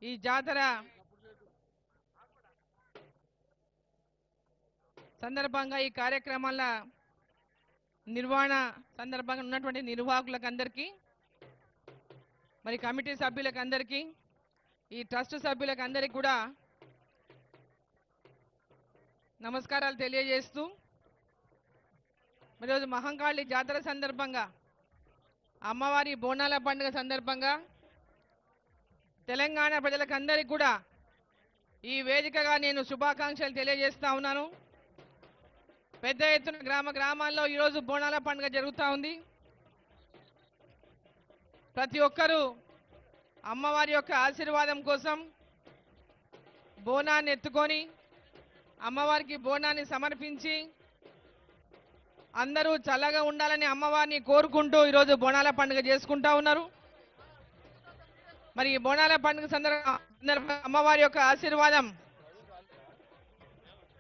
ఈ జాతర సందర్భంగా ఈ కార్యక్రమాల నిర్వహణ సందర్భంగా ఉన్నటువంటి నిర్వాహకులకు అందరికీ, మరి కమిటీ సభ్యులకు అందరికీ, ఈ ట్రస్ట్ సభ్యులకు అందరికీ కూడా నమస్కారాలు తెలియజేస్తూ, ఈరోజు మహంకాళి జాతర సందర్భంగా, అమ్మవారి బోనాల పండుగ సందర్భంగా తెలంగాణ ప్రజలకు అందరికీ కూడా ఈ వేదికగా నేను శుభాకాంక్షలు తెలియజేస్తా ఉన్నాను. పెద్ద ఎత్తున గ్రామాల్లో ఈరోజు బోనాల పండుగ జరుగుతూ ఉంది. ప్రతి ఒక్కరూ అమ్మవారి యొక్క ఆశీర్వాదం కోసం బోనాన్ని ఎత్తుకొని అమ్మవారికి బోనాన్ని సమర్పించి అందరూ చల్లగా ఉండాలని అమ్మవారిని కోరుకుంటూ ఈరోజు బోనాల పండుగ చేసుకుంటా ఉన్నారు. మరి ఈ బోనాల పండుగ సందర్భంగా అమ్మవారి యొక్క ఆశీర్వాదం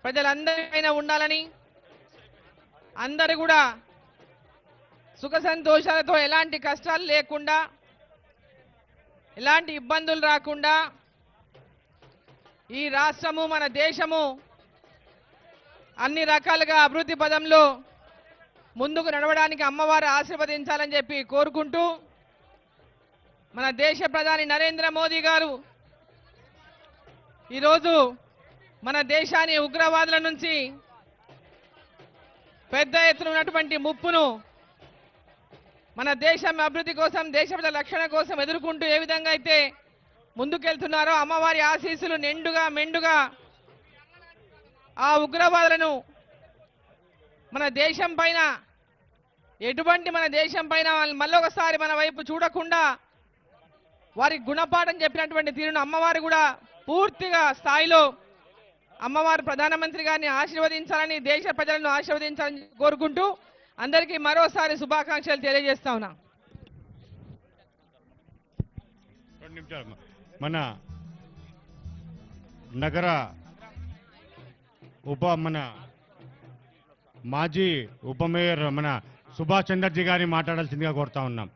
ప్రజలందరిపైన ఉండాలని, అందరూ కూడా సుఖ సంతోషాలతో ఎలాంటి కష్టాలు లేకుండా, ఎలాంటి ఇబ్బందులు రాకుండా ఈ రాష్ట్రము మన దేశము అన్ని రకాలుగా అభివృద్ధి పదంలో ముందుకు నడవడానికి అమ్మవారు ఆశీర్వదించాలని చెప్పి కోరుకుంటూ, మన దేశ ప్రధాని నరేంద్ర మోదీ గారు ఈరోజు మన దేశాన్ని ఉగ్రవాదుల నుంచి పెద్ద ఎత్తున ఉన్నటువంటి ముప్పును మన దేశం అభివృద్ధి కోసం, దేశ ప్రజల రక్షణ కోసం ఎదుర్కొంటూ ఏ విధంగా అయితే ముందుకెళ్తున్నారో అమ్మవారి ఆశీస్సులు నిండుగా మెండుగా ఆ ఉగ్రవాదులను మన దేశం పైన మన దేశం పైన మళ్ళొకసారి మన వైపు చూడకుండా వారికి గుణపాఠం చెప్పినటువంటి తీరును అమ్మవారు కూడా పూర్తిగా స్థాయిలో అమ్మవారు ప్రధానమంత్రి గారిని ఆశీర్వదించాలని, దేశ ప్రజలను ఆశీర్వదించాలని కోరుకుంటూ అందరికీ మరోసారి శుభాకాంక్షలు తెలియజేస్తా ఉన్నా. మన నగర మన మాజీ ఉప మేయర్ మన సుభాష్ చంద్రజీ గారిని మాట్లాడాల్సిందిగా కోరుతా ఉన్నాం.